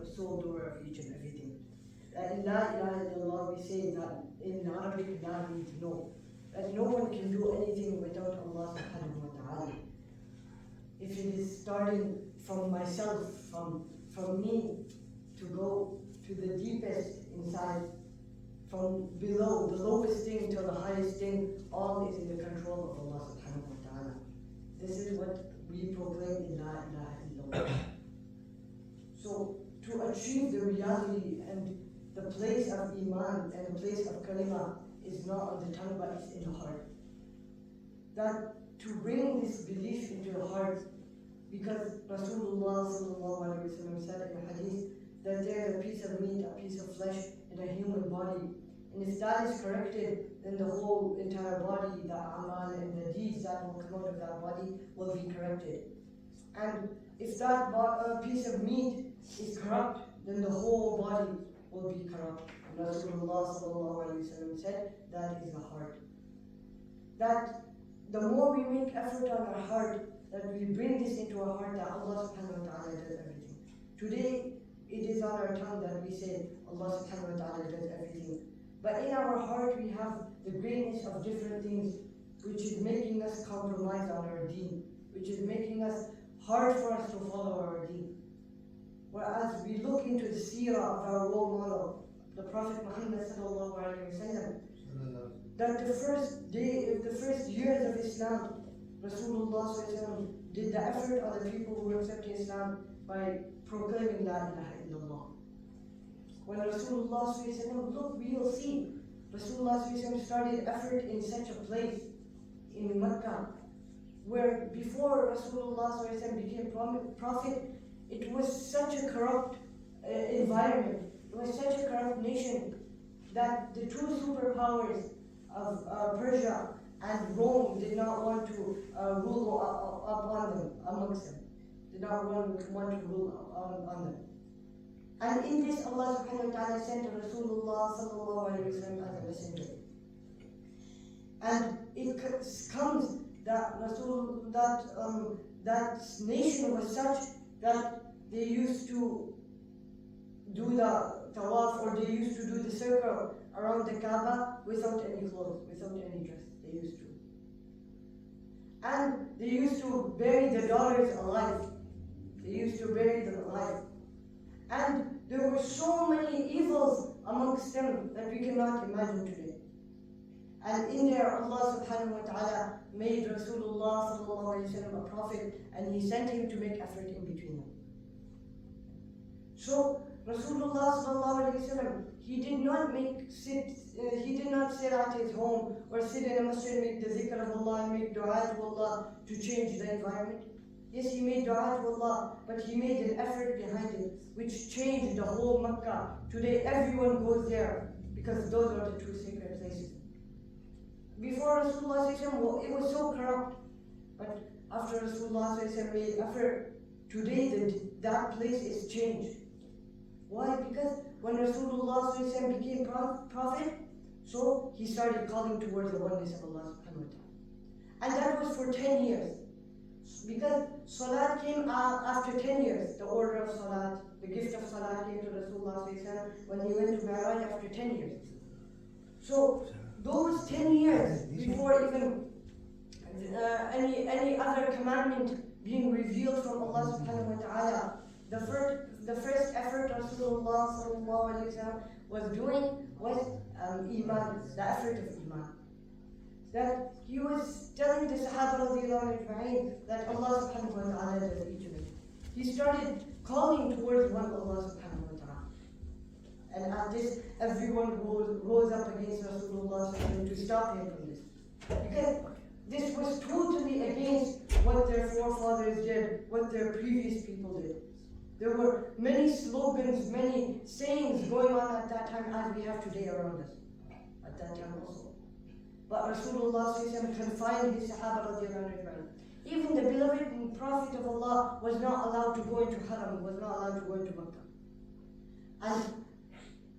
sole door of each and everything. That in La ilaha illallah we say that in Arabic La means no. That no one can do anything without Allah subhanahu wa ta'ala. If it is starting from myself, from me, to go to the deepest inside, from below, the lowest thing to the highest thing, all is in the control of Allah subhanahu wa ta'ala. This is what we proclaim in La ilaha illallah. So, to achieve the reality and the place of Iman and the place of Kalima is not on the tongue but it's in the heart. That to bring this belief into the heart, because Rasulullah sallallahu alaihi wasallam said in a hadith that there is a piece of meat, a piece of flesh in a human body, and if that is corrected, then the whole entire body, the amal and the deeds that will come out of that body will be corrected. And if that piece of meat is corrupt, then the whole body will be corrupt. And Rasulullah sallallahu alaihi wasallam said, that is the heart. That the more we make effort on our heart, that we bring this into our heart, that Allah subhanahu wa ta'ala does everything. Today, it is on our tongue that we say Allah subhanahu wa ta'ala does everything. But in our heart, we have the greatness of different things, which is making us compromise on our deen, which is making us hard for us to follow our deen. Whereas we look into the seerah of our role model, the Prophet Muhammad sallallahu alaihi wasallam, that the first years of Islam, Rasulullah sallallahu alaihi wasallam did the effort on the people who were accepting Islam by proclaiming La ilaha illallah. When Rasulullah sallallahu alaihi wasallam, look, we will see, Rasulullah sallallahu alaihi wasallam started effort in such a place, in Mecca, where before Rasulullah sallallahu alaihi wasallam became prophet, it was such a corrupt environment, it was such a corrupt nation, that the two superpowers of Persia and Rome did not want to rule upon them, amongst them. Did not want to rule on them. And in this, Allah subhanahu wa ta'ala sent Rasulullah sallallahu alayhi wa sallam as a messenger. And it comes that that nation was such that they used to do the tawaf, or they used to do the circle around the Kaaba without any clothes, without any dress. They used to. And they used to bury the daughters alive. They used to bury them alive. And there were so many evils amongst them that we cannot imagine today. And in there, Allah subhanahu wa ta'ala made Rasulullah sallallahu alayhi wa sallam a prophet, and He sent him to make effort in between them. So Rasulullah sallallahu alayhi wa sallam, he did not sit at his home or sit in a masjid and make the zikr of Allah and make dua to Allah to change the environment. Yes, he made dua to Allah, but he made an effort behind it, which changed the whole Makkah. Today everyone goes there because those are the two sacred places. Before Rasulullah sallallahu it was so corrupt, but after Rasulullah sallallahu made effort, today that place is changed. Why? Because when Rasulullah sallallahu became prophet, so he started calling towards the oneness of Allah subhanahu wa ta'ala. And that was for 10 years. Because Salat came after 10 years, the order of Salat, the gift of Salat came to Rasulullah sallallahu when he went to Mi'raj after 10 years. So those 10 years before even any other commandment being revealed from Allah subhanahu wa ta'ala, the first effort Rasulullah sallallahu alayhi wa sallam was doing was Iman, the effort of Iman. That he was telling the Sahaba radiallahu anhu that Allah subhanahu wa ta'ala does each of it. He started calling towards one Allah subhanahu wa ta'ala. And at this, everyone rose up against Rasulullah to stop him from this. Because this was totally against what their forefathers did, what their previous people did. There were many slogans, many sayings going on at that time as we have today around us. At that time also. But Rasulullah confined his Sahaba radiallahu anhu. Even the beloved and Prophet of Allah was not allowed to go into Haram, was not allowed to go into Makkah. And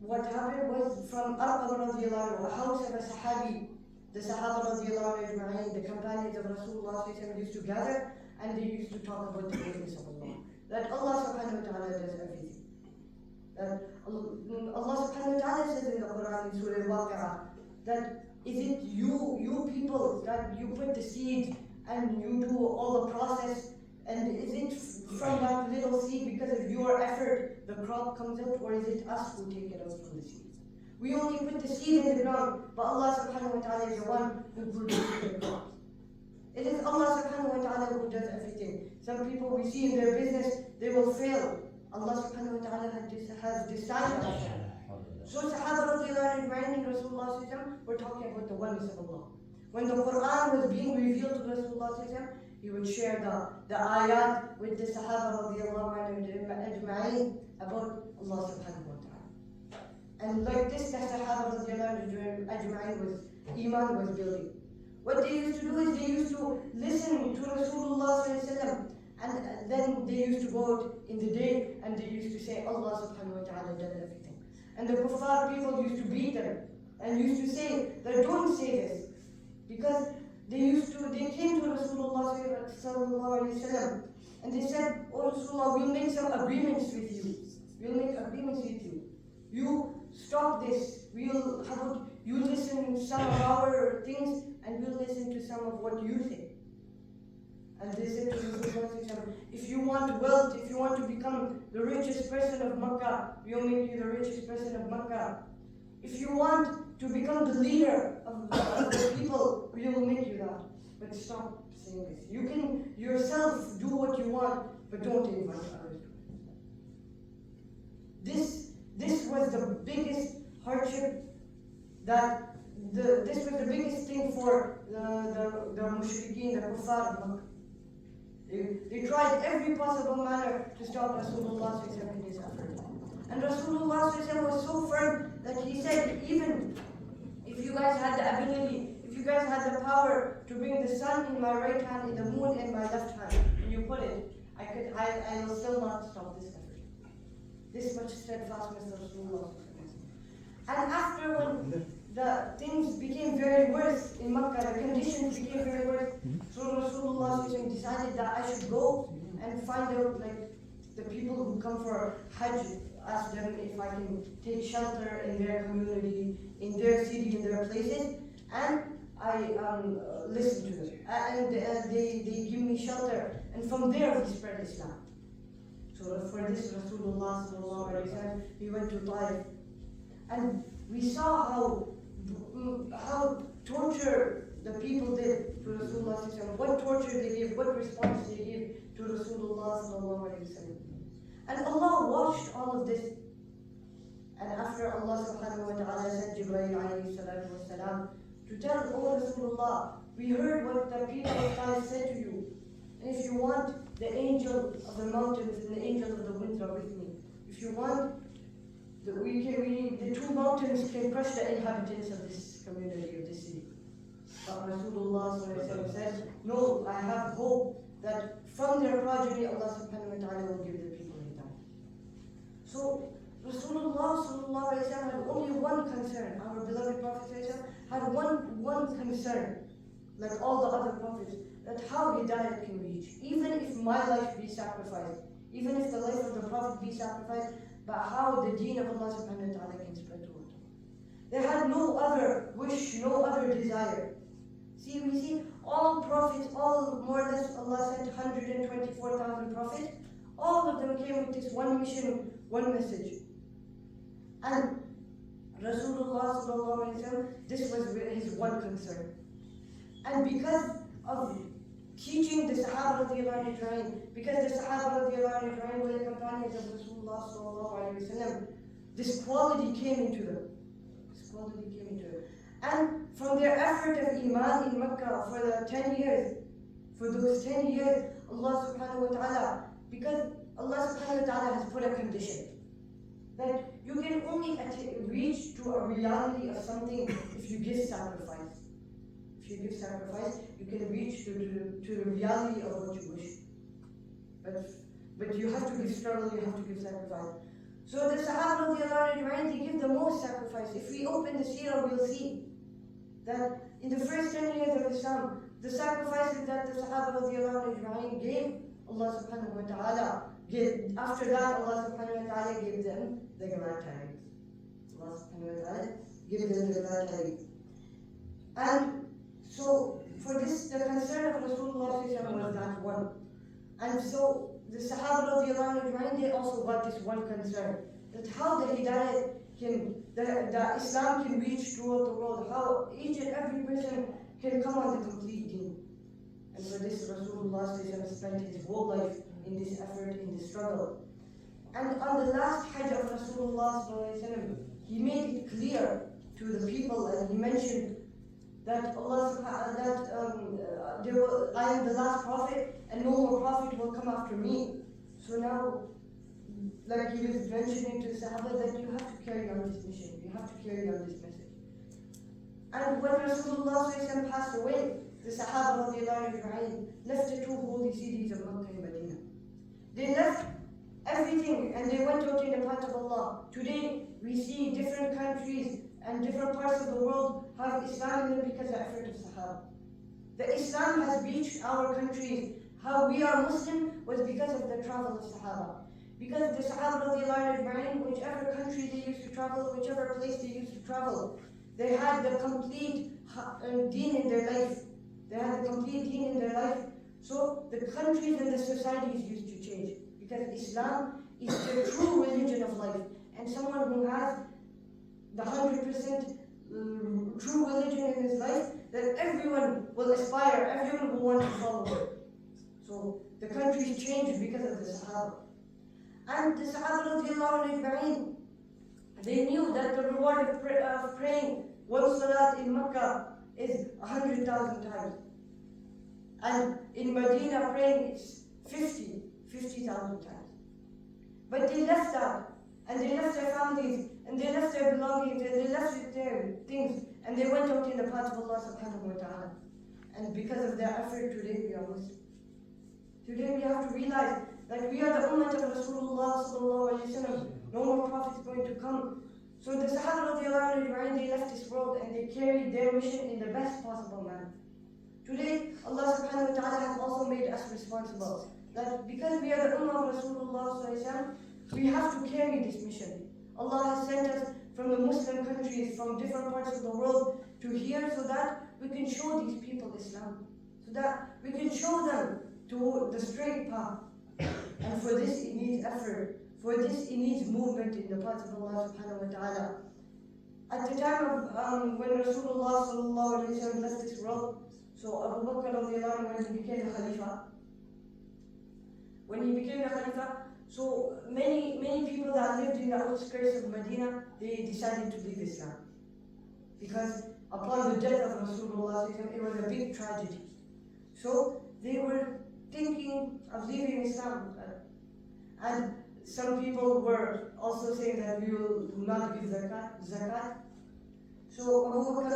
what happened was from Arqam radiallahu anhu, a house of a Sahabi, the Sahaba radiallahu anhu, the companions of Rasulullah used to gather and they used to talk about the greatness of Allah. That Allah subhanahu wa ta'ala does everything. That Allah subhanahu wa ta'ala says in the Quran in Surah Al-Baaqi that is it you people that you put the seed and you do all the process, and is it from that little seed because of your effort the crop comes out, or is it us who take it out from the seed? We only put the seed in the ground, but Allah subhanahu wa ta'ala is the one who produces the crop. It is Allah subhanahu wa ta'ala who does everything. Some people we see in their business, they will fail. Allah subhanahu wa ta'ala has decided that. So Sahaba radiallahu anhu and Rasulullah sallallahu alaihi wasallam were talking about the oneness of Allah. When the Quran was being revealed to Rasulullah sallallahu alaihi wasallam, he would share the ayat with the Sahaba radiallahu anhu about Allah subhanahu wa ta'ala. And like this, the Sahaba radiallahu anhu Iman was building. What they used to do is they used to listen to Rasulullah sallallahu alaihi wasallam, and then they used to go out in the day and they used to say Allah subhanahu wa ta'ala done everything. And the kuffar people used to beat them and used to say that don't say this, because they came to Rasulullah sallallahu alaihi wasallam and they said, "Oh Rasulullah, we'll make some agreements with you. We'll make agreements with you. You stop this. We'll have you listen to some of our things and we'll listen to some of what you say." And they said to Rasulullah, if you want wealth, if you want to become the richest person of Makkah, we'll make you the richest person of Makkah. If you want to become the leader of the people, we will make you that. But stop saying this. You can yourself do what you want, but don't invite others to it. This was the biggest hardship this was the biggest thing for the mushrikeen, the kuffar of Makkah. They tried every possible manner to stop Rasulullah in his effort. And Rasulullah was so firm that he said, even if you guys had the ability, if you guys had the power to bring the sun in my right hand and the moon in my left hand, and you put it, I will still not stop this effort. This much steadfastness of Rasulullah. And after when the things became very worse in Makkah, the conditions became very worse, so Rasulullah decided that I should go and find out, like, the people who come for Hajj, ask them if I can take shelter in their community, in their city, in their places, and I listen to them. And they give me shelter, and from there we spread Islam. So for this, Rasulullah sallallahu alaihi wasallam, he went to Taif, and we saw how torture the people did to Rasulullah sallallahu alaihi wasallam, what torture they gave, what response they gave to Rasulullah sallallahu alaihi wasallam. And Allah watched all of this. And after Allah subhanahu wa ta'ala sent Jibreel alayhi salatu wasalam to tell, "Oh Rasulullah, we heard what the people of Taif said to you. And if you want, the angel of the mountains and the angel of the winds are with me. If you want, the two mountains can crush the inhabitants of this community, of this city." But Rasulullah said, "No, I have hope that from their progeny Allah subhanahu wa ta'ala will give the people hidayah." So Rasulullah had only one concern. Our beloved Prophet had one concern, like all the other prophets, that how hidayah can reach. Even if my life be sacrificed, even if the life of the Prophet be sacrificed, but how the deen of Allah subhanahu wa ta'ala can spread to all. They had no other wish, no other desire. See, we see all prophets, all more or less, Allah sent 124,000 prophets. All of them came with this one mission, one message. And Rasulullah sallallahu alaihi wasallam, this was his one concern. And because of teaching the Sahaba radiallahu anhu, because the Sahaba radiallahu anhu were the companions of Rasulullah sallallahu alaihi wasallam, this quality came into them. And from their effort of Iman in Makkah for the 10 years, for those 10 years, Allah subhanahu wa ta'ala, because Allah subhanahu wa ta'ala has put a condition that you can only reach to a reality of something if you give sacrifice. If you give sacrifice, you can reach to the reality of what you wish. But you have to give struggle, you have to give sacrifice. So the Sahaba they give the most sacrifice. If we open the seerah, we'll see that in the first 10 years of Islam, the sacrifices that the Sahaba gave, Allah subhanahu wa ta'ala gave. After that, Allah subhanahu wa ta'ala gave them them the glad tidings. Allah subhanahu wa ta'ala give them the glad tidings. And so for this, the concern of Rasulullah was that one. And so the Sahaba radiallahu anhu, they also got this one concern, that how the Hidayat can, the Islam can reach throughout the world, how each and every person can come on the complete deen. And for this, Rasulullah spent his whole life in this effort, in this struggle. And on the last Hajj of Rasulullah, he made it clear to the people, and he mentioned that I am the last prophet, and no more prophet will come after me. So now, like he was mentioning to the Sahaba, that you have to carry on this mission, you have to carry on this message. And when Rasulullah passed away, the Sahaba left the two holy cities of Makkah and Medina. They left everything and they went out in the path of Allah. Today, we see different countries and different parts of the world have Islam in them because of the effort of Sahaba. The Islam has reached our countries. How we are Muslim was because of the travel of Sahaba. Because the Sahaba, whichever country they used to travel, whichever place they used to travel, they had the complete deen in their life. They had the complete deen in their life. So the countries and the societies used to change. Because Islam is the true religion of life. And someone who has the 100% true religion in his life, that everyone will aspire, everyone will want to follow it. So the countries changed because of the Sahaba. And the Sahaba, they knew that the reward of praying one salat in Makkah is 100,000 times. And in Medina praying is 50,000 times. But they left that, and they left their families, and they left their belongings, and they left their things, and they went out in the path of Allah subhanahu wa ta'ala. And because of their effort, today we are Muslim. Today we have to realize that we are the ummah of Rasulullah sallallahu alayhi wa sallam. No more prophet is going to come. So the Sahaba radiallahu, they left this world and they carried their mission in the best possible manner. Today, Allah subhanahu wa ta'ala has also made us responsible. That because we are the ummah of Rasulullah sallallahu alayhi wa sallam, we have to carry this mission. Allah has sent us from the Muslim countries, from different parts of the world to here so that we can show these people Islam. So that we can show them to the straight path. And for this it needs effort. For this it needs movement in the path of Allah subhanahu wa ta'ala. At the time of when Rasulullah sallallahu alayhi wa sallam left this world, so Abu Bakr radiallahu anhu, when he became the Khalifa, so many people that lived in the outskirts of Medina, they decided to leave Islam. Because upon the death of Rasulullah, it was a big tragedy. So they were thinking of leaving Islam. And some people were also saying that we will not give zakat. So Abu Bakr,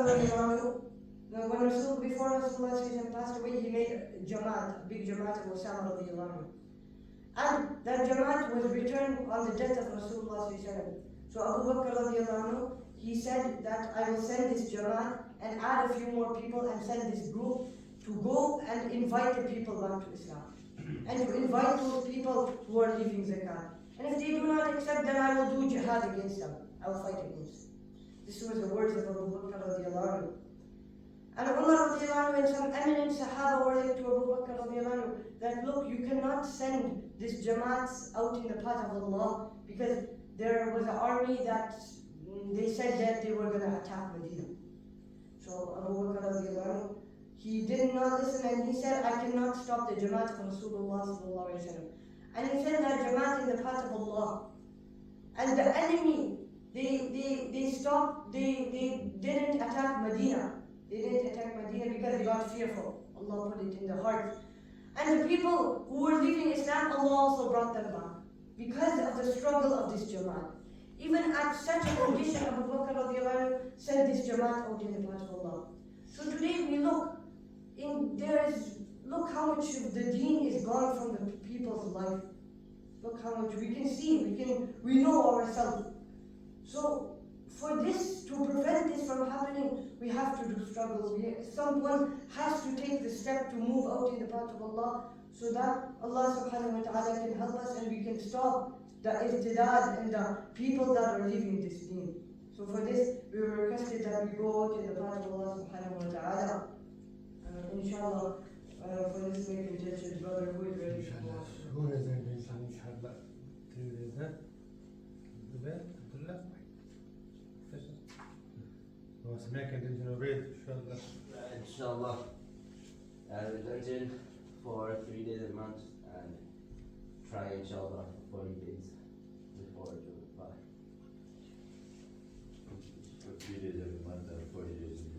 before Rasulullah passed away, he made a big jamaat of Osama radiallahu. And that jamaat was returned on the death of Rasulullah. So Abu Bakr radiallahu, he said that I will send this jamaat and add a few more people and send this group to go and invite the people back to Islam. And to invite those people who are leaving zakat. And if they do not accept, then I will do jihad against them. I will fight against them. This was the words of Abu Bakr radiallahu anhu. And Umar radiallahu anhu and some eminent Sahaba were like to Abu Bakr radiallahu anhu that look, you cannot send this jamaats out in the path of Allah because there was an army that they said that they were going to attack Medina. So Abu Bakr radiallahu anhu, he did not listen and he said, I cannot stop the jamaat of Rasulullah sallallahu alayhi wa sallam. And he said that jamaat in the path of Allah. And the enemy, they stopped, they didn't attack Medina. They didn't attack Medina because they got fearful. Allah put it in their hearts. And the people who were leaving Islam, Allah also brought them back. Because of the struggle of this jamaat. Even at such a condition, Abu Bakr radiallahu anhu sent this jamaat out in the path of Allah. So today we look how much of the deen is gone from the people's life. Look how much we can see, we know ourselves. So for this, to prevent this from happening, we have to do struggles. Someone has to take the step to move out in the path of Allah so that Allah subhanahu wa ta'ala can help us and we can stop the irtidad and the people that are leaving this deen. So for this, we were requested that we go to the path of Allah subhanahu wa ta'ala. Inshallah, for this make intention, brother, who is ready to go? Who is in inshallah? 3 days, huh? Abdullah? What's make intention of it, inshallah? Inshallah, intention for 3 days a month and try inshallah 40 days before July. For 3 days every month and 40 days in